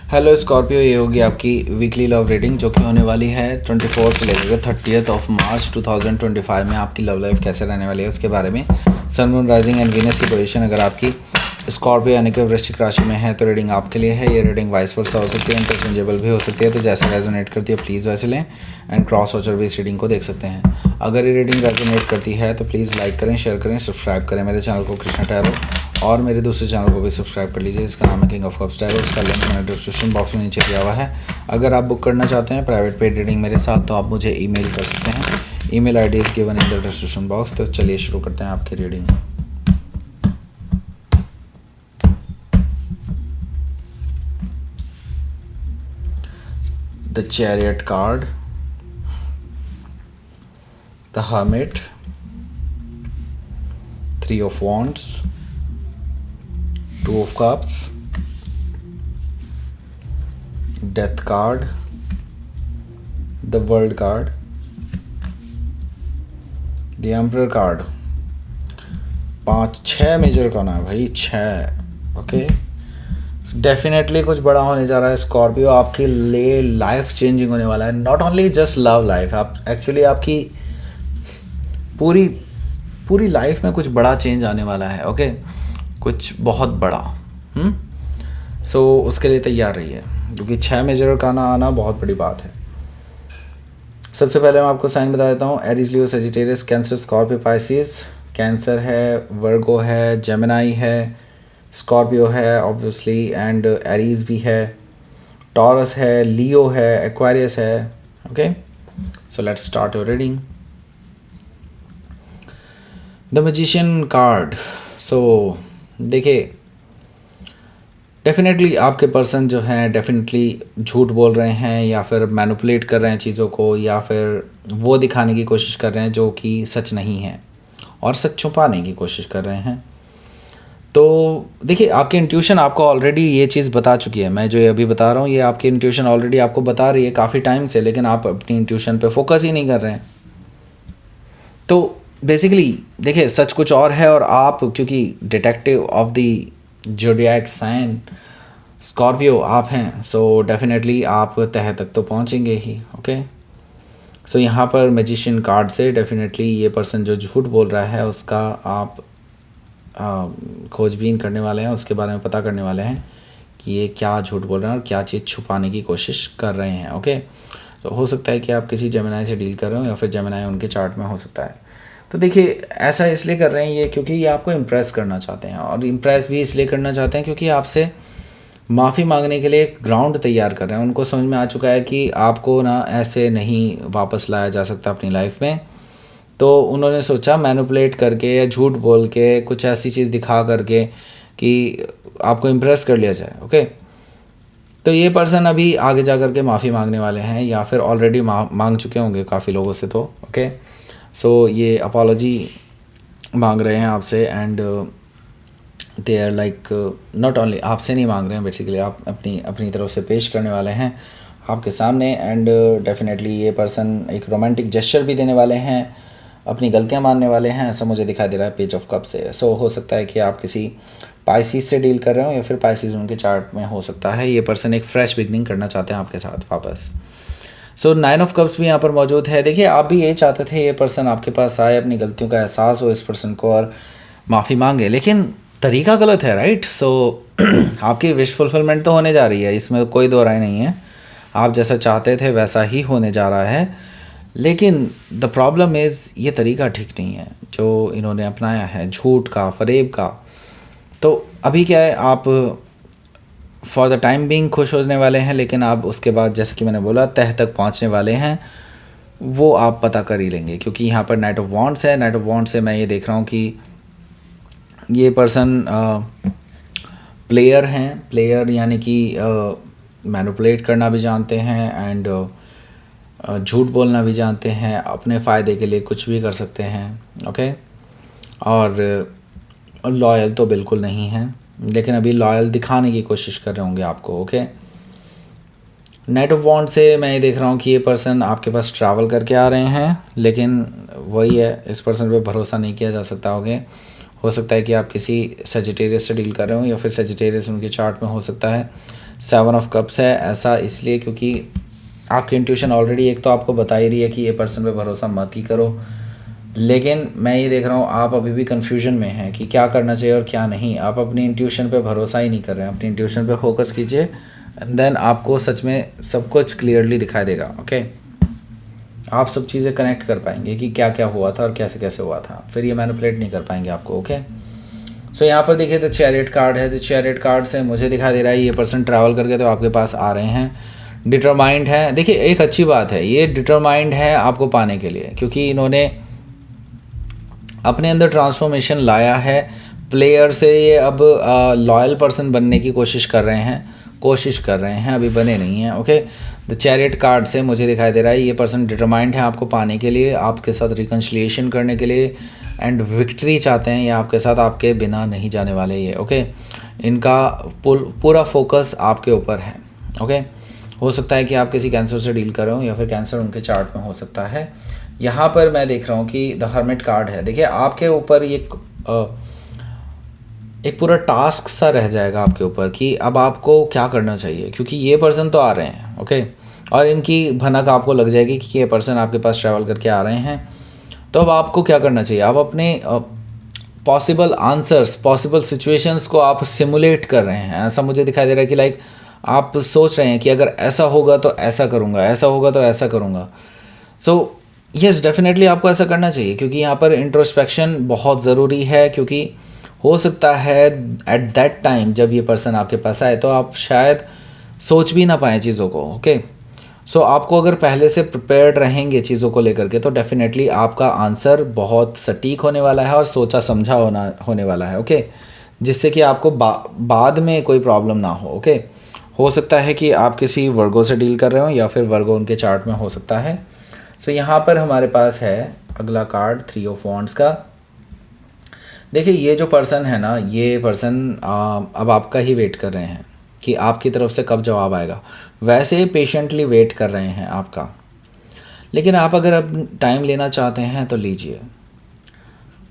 Hello Scorpio, ये होगी आपकी वीकली लव रीडिंग जो कि होने वाली है 24 से लेकर 30 मार्च 2025 में। आपकी लव लाइफ कैसे रहने वाली है उसके बारे में। सन, मून, राइजिंग एंड वीनस की पोजीशन अगर आपकी स्कॉर्पियो यानी कि वृश्चिक राशि में है तो रीडिंग आपके लिए है। ये रीडिंग वाइस वर्सा हो सकती है, इंटरचेंजेबल भी हो सकती है, तो जैसे रेजोनेट करती है प्लीज़ वैसे लें। एंड क्रॉस वॉचर भी इस रीडिंग को देख सकते हैं। अगर ये रीडिंग रेजोनेट करती है तो प्लीज़ लाइक करें, शेयर करें, सब्सक्राइब करें मेरे चैनल को कृष्णा टैरो, और मेरे दूसरे चैनल को भी सब्सक्राइब कर लीजिए, इसका नाम है किंग ऑफ कप्स टैरो। उसका लिंक मैंने डिस्क्रिप्शन बॉक्स में नीचे दिया हुआ है। अगर आप बुक करना चाहते हैं प्राइवेट पेड रीडिंग मेरे साथ तो आप मुझे ईमेल कर सकते हैं। Email ID is given in the description box. तो चलिए शुरू करते हैं आपकी reading. The chariot card, the hermit, 3 of wands, 2 of cups, death card, the world card, the emperor card। 6 major कौन है भाई? 6। ओके, डेफिनेटली कुछ बड़ा होने जा रहा है स्कॉर्पियो, आपके लिए लाइफ चेंजिंग होने वाला है। Not only just love life, आप एक्चुअली आपकी पूरी पूरी लाइफ में कुछ बड़ा चेंज आने वाला है। ओके, कुछ बहुत बड़ा। सो उसके लिए तैयार रहिए, क्योंकि 6 मेजर का ना आना बहुत बड़ी बात है। सबसे पहले मैं आपको साइन बता देता हूँ। Aries, Leo, Sagittarius, Cancer, Scorpio, Pisces. Cancer है, वर्गो है, जेमिनाई है, स्कॉर्पियो है ऑब्वियसली, एंड एरीज भी है, टॉरस है, लियो है, एक्वारियस है। Okay, so let's start your reading. The magician card. So देखिए, डेफिनेटली आपके पर्सन जो हैं डेफिनेटली झूठ बोल रहे हैं, या फिर मैनिपुलेट कर रहे हैं चीज़ों को, या फिर वो दिखाने की कोशिश कर रहे हैं जो कि सच नहीं है, और सच छुपाने की कोशिश कर रहे हैं। तो देखिए, आपकी इंट्यूशन आपको ऑलरेडी ये चीज़ बता चुकी है। मैं जो ये अभी बता रहा हूँ ये आपकी इंट्यूशन ऑलरेडी आपको बता रही है काफ़ी टाइम से, लेकिन आप अपनी इंट्यूशन पे फोकस ही नहीं कर रहे हैं। तो बेसिकली देखिए, सच कुछ और है, और आप क्योंकि detective of the zodiac sign Scorpio आप हैं, सो डेफिनेटली आप तह तक तो पहुँचेंगे ही। ओके, सो यहाँ पर मैजिशियन कार्ड से डेफिनेटली ये पर्सन जो झूठ बोल रहा है उसका आप खोजबीन करने वाले हैं, उसके बारे में पता करने वाले हैं कि ये क्या झूठ बोल रहे हैं और क्या चीज़ छुपाने की कोशिश कर रहे हैं। ओके, तो हो सकता है कि आप किसी जेमिनाई से डील कर रहे हो, या फिर जेमिनाई उनके चार्ट में हो सकता है। तो देखिए, ऐसा इसलिए कर रहे हैं ये क्योंकि ये आपको इम्प्रेस करना चाहते हैं, और इम्प्रेस भी इसलिए करना चाहते हैं क्योंकि आपसे माफ़ी मांगने के लिए एक ग्राउंड तैयार कर रहे हैं। उनको समझ में आ चुका है कि आपको ना ऐसे नहीं वापस लाया जा सकता अपनी लाइफ में। तो उन्होंने सोचा मैनिपुलेट करके या झूठ बोल के कुछ ऐसी चीज़ दिखा करके कि आपको इम्प्रेस कर लिया जाए। ओके, तो ये पर्सन अभी आगे जा कर के माफ़ी मांगने वाले हैं, या फिर ऑलरेडी मांग चुके होंगे काफ़ी लोगों से। तो ओके, सो ये अपॉलॉजी मांग रहे हैं आपसे, and they are like not only आपसे नहीं मांग रहे हैं, बेसिकली आप अपनी अपनी तरफ से पेश करने वाले हैं आपके सामने। एंड डेफिनेटली ये पर्सन एक रोमांटिक जेस्चर भी देने वाले हैं, अपनी गलतियां मानने वाले हैं, ऐसा मुझे दिखाई दे रहा है पेज ऑफ कप से। सो हो सकता है कि आप किसी पाइसिस से डील कर रहे हो, या फिर पाइसिस उनके चार्ट में हो सकता है। ये पर्सन एक फ्रेश बिगनिंग करना चाहते हैं आपके साथ वापस। सो 9 ऑफ कप्स भी यहाँ पर मौजूद है। देखिए, आप भी यही चाहते थे ये पर्सन आपके पास आए, अपनी गलतियों का एहसास हो इस पर्सन को, और माफ़ी मांगे, लेकिन तरीका गलत है, राइट। सो आपकी विश फुलफिलमेंट तो होने जा रही है, इसमें कोई दो राय नहीं है। आप जैसा चाहते थे वैसा ही होने जा रहा है, लेकिन द प्रॉब्लम इज़ ये तरीका ठीक नहीं है जो इन्होंने अपनाया है, झूठ का, फरेब का। तो अभी क्या है, आप फॉर द टाइम बीइंग खुश होने वाले हैं, लेकिन आप उसके बाद जैसे कि मैंने बोला तह तक पहुंचने वाले हैं, वो आप पता कर ही लेंगे। क्योंकि यहाँ पर नाइट ऑफ वॉन्ड्स है। नाइट ऑफ वॉन्ड्स से मैं ये देख रहा हूँ कि ये पर्सन प्लेयर हैं। प्लेयर यानी कि मैनिपुलेट करना भी जानते हैं, एंड झूठ बोलना भी जानते हैं, अपने फ़ायदे के लिए कुछ भी कर सकते हैं। ओके, और लॉयल तो बिल्कुल नहीं है, लेकिन अभी लॉयल दिखाने की कोशिश कर रहे होंगे आपको। ओके, नाइट ऑफ वॉन्ड से मैं ये देख रहा हूँ कि ये पर्सन आपके पास ट्रैवल करके आ रहे हैं, लेकिन वही है, इस पर्सन पे भरोसा नहीं किया जा सकता। हो सकता है कि आप किसी सेजिटेरियस से डील कर रहे हो, या फिर सेजिटेरियस उनके चार्ट में हो सकता है। 7 ऑफ कप्स है। ऐसा इसलिए क्योंकि आपकी इंट्यूशन ऑलरेडी एक तो आपको बता ही रही है कि ये पर्सन पे भरोसा मत ही करो, लेकिन मैं ये देख रहा हूँ आप अभी भी कन्फ्यूजन में हैं कि क्या करना चाहिए और क्या नहीं। आप अपनी इंट्यूशन पे भरोसा ही नहीं कर रहे हैं। अपनी इंट्यूशन पे फोकस कीजिए एंड देन आपको सच में सब कुछ क्लियरली दिखाई देगा। ओके, आप सब चीज़ें कनेक्ट कर पाएंगे कि क्या क्या हुआ था और कैसे कैसे हुआ था, फिर ये मैनिपुलेट नहीं कर पाएंगे आपको। ओके, सो यहाँ पर देखिए द चैरियट कार्ड है। द चैरियट कार्ड से मुझे दिखाई दे रहा है ये पर्सन ट्रैवल करके तो आपके पास आ रहे हैं, डिटरमाइंड है। देखिए एक अच्छी बात है, ये डिटरमाइंड है आपको पाने के लिए, क्योंकि इन्होंने अपने अंदर ट्रांसफॉर्मेशन लाया है। प्लेयर से ये अब लॉयल पर्सन बनने की कोशिश कर रहे हैं, अभी बने नहीं हैं। ओके, द चैरियट कार्ड से मुझे दिखाई दे रहा है ये पर्सन डिटरमाइंड है आपको पाने के लिए, आपके साथ रिकन्सिलिएशन करने के लिए एंड विक्ट्री चाहते हैं। ये आपके साथ आपके बिना नहीं जाने वाले ये। ओके, इनका पूरा फोकस आपके ऊपर है। ओके, हो सकता है कि आप किसी कैंसर से डील कर रहे हो या फिर कैंसर उनके चार्ट में हो सकता है। यहाँ पर मैं देख रहा हूँ कि द हर्मिट कार्ड है। देखिए आपके ऊपर एक पूरा टास्क सा रह जाएगा आपके ऊपर कि अब आपको क्या करना चाहिए, क्योंकि ये पर्सन तो आ रहे हैं। ओके, और इनकी भनक आपको लग जाएगी कि ये पर्सन आपके पास ट्रैवल करके आ रहे हैं। तो अब आपको क्या करना चाहिए, आप अपने पॉसिबल आंसर्स, पॉसिबल सिचुएशंस को आप सिमुलेट कर रहे हैं। ऐसा मुझे दिखाई दे रहा है कि लाइक आप सोच रहे हैं कि अगर ऐसा होगा तो ऐसा करूँगा, ऐसा होगा तो ऐसा करूँगा। सो यस, डेफिनेटली आपको ऐसा करना चाहिए, क्योंकि यहाँ पर इंट्रोस्पेक्शन बहुत ज़रूरी है। क्योंकि हो सकता है एट दैट टाइम जब ये पर्सन आपके पास आए तो आप शायद सोच भी ना पाएँ चीज़ों को। ओके, सो आपको अगर पहले से प्रिपेयर्ड रहेंगे चीज़ों को लेकर के तो डेफिनेटली आपका आंसर बहुत सटीक होने वाला है और सोचा समझा होने वाला है। ओके, जिससे कि आपको बाद में कोई प्रॉब्लम ना हो। ओके, हो सकता है कि आप किसी वर्गो से डील कर रहे हो या फिर वर्गो उनके चार्ट में हो सकता है। सो यहाँ पर हमारे पास है अगला कार्ड 3 ऑफ वॉन्ड्स का। देखिए ये जो पर्सन है ना, ये पर्सन अब आपका ही वेट कर रहे हैं कि आपकी तरफ से कब जवाब आएगा। वैसे पेशेंटली वेट कर रहे हैं आपका, लेकिन आप अगर अब टाइम लेना चाहते हैं तो लीजिए,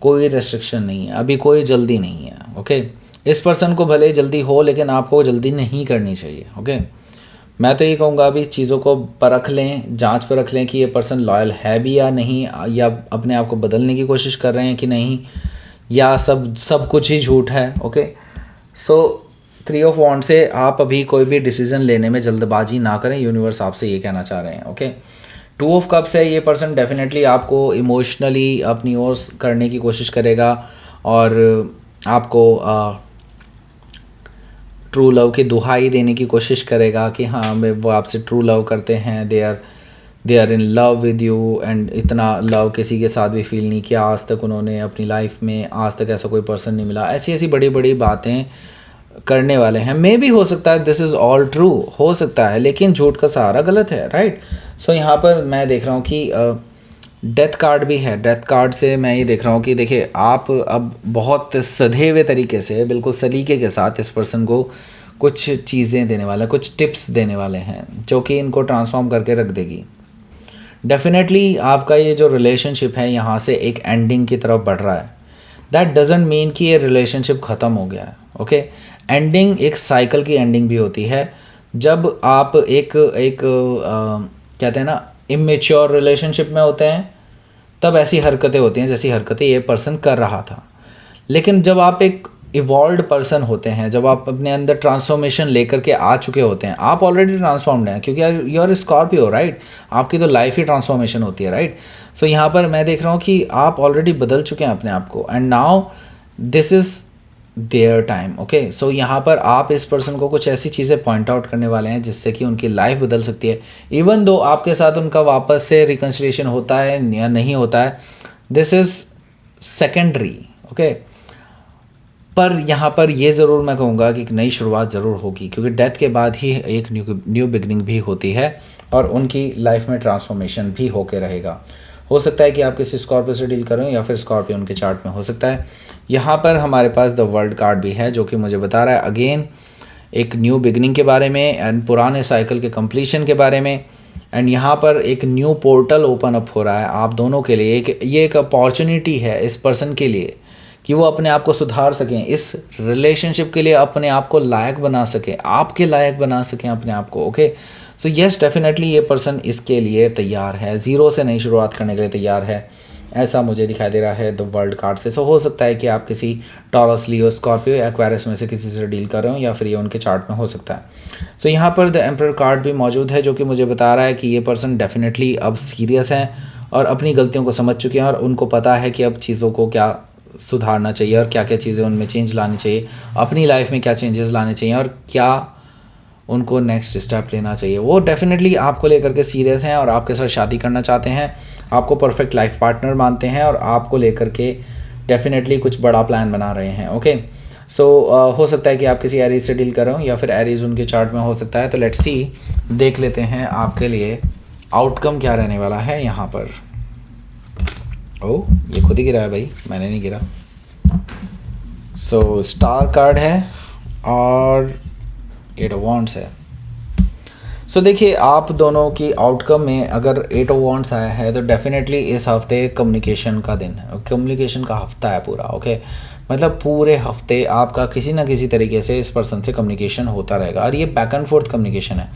कोई रेस्ट्रिक्शन नहीं है, अभी कोई जल्दी नहीं है। ओके, इस पर्सन को भले जल्दी हो लेकिन आपको जल्दी नहीं करनी चाहिए। ओके, मैं तो ये कहूँगा अभी चीज़ों को परख लें, जांच परख लें कि ये पर्सन लॉयल है भी या नहीं, या अपने आप को बदलने की कोशिश कर रहे हैं कि नहीं, या सब कुछ ही झूठ है। ओके, सो 3 ऑफ वॉन्ड से आप अभी कोई भी डिसीजन लेने में जल्दबाजी ना करें, यूनिवर्स आपसे ये कहना चाह रहे हैं। ओके, 2 ऑफ कप्स है। ये पर्सन डेफिनेटली आपको इमोशनली अपनी ओर करने की कोशिश करेगा और आपको ट्रू लव की दुहाई देने की कोशिश करेगा कि हाँ वो आपसे ट्रू लव करते हैं, they are in love with you and इतना लव किसी के साथ भी फील नहीं किया आज तक उन्होंने अपनी लाइफ में, आज तक ऐसा कोई पर्सन नहीं मिला। ऐसी बड़ी बड़ी बातें करने वाले हैं। मे भी हो सकता है दिस इज़ ऑल ट्रू, हो सकता है, लेकिन झूठ का सहारा गलत है। राइट, सो यहाँ पर मैं देख रहा हूँ कि डेथ कार्ड भी है। डेथ कार्ड से मैं ये देख रहा हूँ कि देखिए आप अब बहुत सधे हुए तरीके से, बिल्कुल सलीके के साथ इस पर्सन को कुछ चीज़ें देने वाले, कुछ टिप्स देने वाले हैं जो कि इनको ट्रांसफॉर्म करके रख देगी। डेफिनेटली आपका ये जो रिलेशनशिप है यहाँ से एक एंडिंग की तरफ बढ़ रहा है। दैट डजेंट मीन कि ये रिलेशनशिप ख़त्म हो गया है। ओके, एंडिंग एक साइकिल की एंडिंग भी होती है। जब आप एक कहते हैं ना इमेच्योर रिलेशनशिप में होते हैं तब ऐसी हरकतें होती हैं जैसी हरकतें ये पर्सन कर रहा था। लेकिन जब आप एक इवॉल्व्ड पर्सन होते हैं, जब आप अपने अंदर ट्रांसफॉर्मेशन लेकर के आ चुके होते हैं, आप ऑलरेडी ट्रांसफॉर्म्ड हैं क्योंकि यू आर स्कॉर्पियो। राइट, आपकी तो लाइफ ही ट्रांसफॉर्मेशन होती है। राइट, सो यहाँ पर मैं देख रहा हूँ कि आप ऑलरेडी बदल चुके हैं अपने आप को and now this is their time. Okay, so यहाँ पर आप इस पर्सन को कुछ ऐसी चीज़ें पॉइंट आउट करने वाले हैं जिससे कि उनकी लाइफ बदल सकती है। इवन दो आपके साथ उनका वापस से रिकन्सिलिएशन होता है या नहीं होता है, दिस इज़ सेकेंडरी। ओके, पर यहाँ पर ये ज़रूर मैं कहूँगा कि एक नई शुरुआत ज़रूर होगी, क्योंकि डेथ के बाद ही एक न्यू बिगनिंग भी होती है और उनकी लाइफ में ट्रांसफॉर्मेशन भी होके रहेगा। हो सकता है कि आप किसी स्कॉर्पियो से डील करें या फिर स्कॉर्पियो उनके चार्ट में हो सकता है। यहाँ पर हमारे पास द वर्ल्ड कार्ड भी है जो कि मुझे बता रहा है अगेन एक न्यू बिगनिंग के बारे में एंड पुराने साइकिल के कंप्लीशन के बारे में। एंड यहाँ पर एक न्यू पोर्टल ओपन अप हो रहा है आप दोनों के लिए। ये एक अपॉर्चुनिटी है इस पर्सन के लिए कि वो अपने आप को सुधार सकें, इस रिलेशनशिप के लिए अपने आप को लायक बना सकें, आपके लायक बना सकें अपने आप को। ओके, सो यस डेफिनेटली ये पर्सन इसके लिए तैयार है, ज़ीरो से नई शुरुआत करने के लिए तैयार है, ऐसा मुझे दिखाई दे रहा है द वर्ल्ड कार्ड से। सो हो सकता है कि आप किसी टॉरस, लियो, स्कॉर्पियो या एक्वेरियस में से किसी से डील कर रहे हो, या फिर ये उनके चार्ट में हो सकता है। सो यहाँ पर द एम्परर कार्ड भी मौजूद है, जो कि मुझे बता रहा है कि ये पर्सन डेफिनेटली अब सीरियस है और अपनी गलतियों को समझ चुके हैं, और उनको पता है कि अब चीज़ों को क्या सुधारना चाहिए और क्या क्या चीज़ें उनमें चेंज लानी चाहिए, अपनी लाइफ में क्या चेंजेस लाने चाहिए और क्या उनको नेक्स्ट स्टेप लेना चाहिए। वो डेफिनेटली आपको लेकर के सीरियस हैं और आपके साथ शादी करना चाहते हैं, आपको परफेक्ट लाइफ पार्टनर मानते हैं और आपको लेकर के डेफिनेटली कुछ बड़ा प्लान बना रहे हैं। ओके, सो हो सकता है कि आप किसी एरीज से डील कर रहे हो या फिर एरीज उनके चार्ट में हो सकता है। तो लेट्स सी, देख लेते हैं आपके लिए आउटकम क्या रहने वाला है यहाँ पर। ओह, ये खुद ही गिरा है भाई, मैंने नहीं गिरा। सो स्टार कार्ड है और 8 ऑफ वॉन्ड्स है। सो देखिए, आप दोनों की आउटकम में अगर 8 ऑफ वॉन्ड्स आया है तो डेफिनेटली इस हफ्ते कम्युनिकेशन का दिन है, कम्युनिकेशन का हफ्ता है पूरा। ओके, मतलब पूरे हफ्ते आपका किसी ना किसी तरीके से इस पर्सन से कम्युनिकेशन होता रहेगा, और ये बैक एंड फोर्थ कम्युनिकेशन है।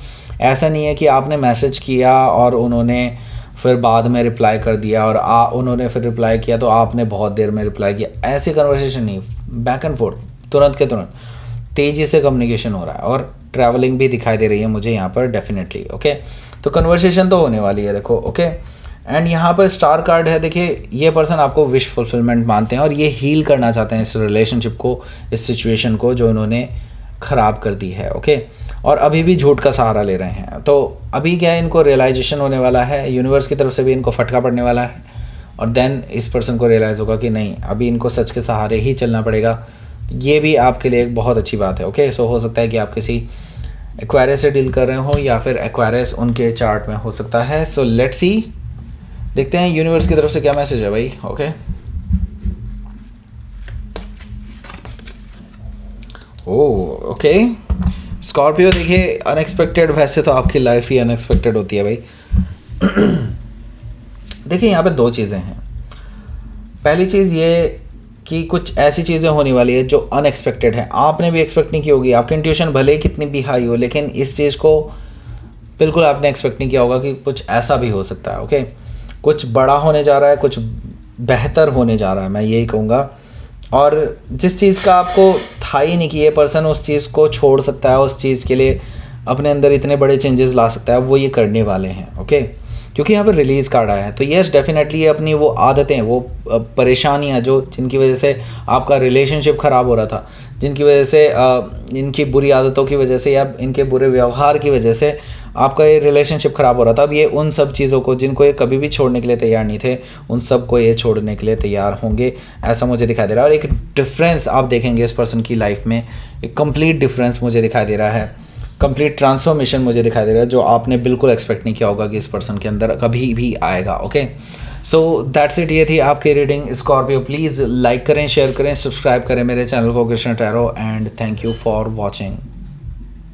ऐसा नहीं है कि आपने मैसेज किया और उन्होंने फिर बाद में रिप्लाई कर दिया और उन्होंने फिर रिप्लाई किया तो आपने बहुत देर में रिप्लाई किया, ऐसी कन्वर्सेशन नहीं। बैक एंड फोर्थ, तुरंत के तुरंत तेज़ी से कम्युनिकेशन हो रहा है, और ट्रैवलिंग भी दिखाई दे रही है मुझे यहाँ पर डेफिनेटली। ओके, तो कन्वर्सेशन तो होने वाली है, देखो। ओके, एंड यहाँ पर स्टार कार्ड है। देखिए, ये पर्सन आपको विश फुलफिलमेंट मानते हैं और ये हील करना चाहते हैं इस रिलेशनशिप को, इस सिचुएशन को जो उन्होंने ख़राब कर दी है। ओके, और अभी भी झूठ का सहारा ले रहे हैं। तो अभी क्या है, इनको रियलाइजेशन होने वाला है, यूनिवर्स की तरफ से भी इनको फटका पड़ने वाला है, और देन इस पर्सन को रियलाइज़ होगा कि नहीं, अभी इनको सच के सहारे ही चलना पड़ेगा। ये भी आपके लिए एक बहुत अच्छी बात है। ओके, सो हो सकता है कि आप किसी एक्वेरियस से डील कर रहे हो या फिर एक्वेरियस उनके चार्ट में हो सकता है। सो लेट्स सी, देखते हैं यूनिवर्स की तरफ से क्या मैसेज है भाई। ओके, ओके स्कॉर्पियो, देखिए अनएक्सपेक्टेड, वैसे तो आपकी लाइफ ही अनएक्सपेक्टेड होती है भाई। देखिए, यहाँ पे दो चीज़ें हैं। पहली चीज़ ये कि कुछ ऐसी चीज़ें होने वाली है जो अनएक्सपेक्टेड है, आपने भी एक्सपेक्ट नहीं की होगी। आपकी इंट्यूशन भले ही कितनी भी हाई हो, लेकिन इस चीज़ को बिल्कुल आपने एक्सपेक्ट नहीं किया होगा कि कुछ ऐसा भी हो सकता है। ओके, कुछ बड़ा होने जा रहा है, कुछ बेहतर होने जा रहा है, मैं यही कहूँगा। और जिस चीज़ का आपको था ही नहीं कि ये पर्सन उस चीज़ को छोड़ सकता है, उस चीज़ के लिए अपने अंदर इतने बड़े चेंजेस ला सकता है, वो ये करने वाले हैं। ओके, क्योंकि यहाँ पर रिलीज़ कार्ड आया है। तो यस डेफिनेटली अपनी वो आदतें, वो परेशानियाँ जो जिनकी वजह से आपका रिलेशनशिप ख़राब हो रहा था, जिनकी वजह से इनकी बुरी आदतों की वजह से या इनके बुरे व्यवहार की वजह से आपका ये रिलेशनशिप ख़राब हो रहा था, अब ये उन सब चीज़ों को, जिनको ये कभी भी छोड़ने के लिए तैयार नहीं थे, उन सब को ये छोड़ने के लिए तैयार होंगे, ऐसा मुझे दिखाई दे रहा है। और एक डिफरेंस आप देखेंगे इस पर्सन की लाइफ में, एक कंप्लीट डिफरेंस मुझे दिखाई दे रहा है, कंप्लीट ट्रांसफॉर्मेशन मुझे दिखाई दे रहा है, जो आपने बिल्कुल एक्सपेक्ट नहीं किया होगा कि इस पर्सन के अंदर कभी भी आएगा। ओके, सो दैट्स इट, ये थी आपकी रीडिंग स्कॉर्पियो। प्लीज़ लाइक करें, शेयर करें, सब्सक्राइब करें मेरे चैनल को Krishna tarot, and thank you for watching.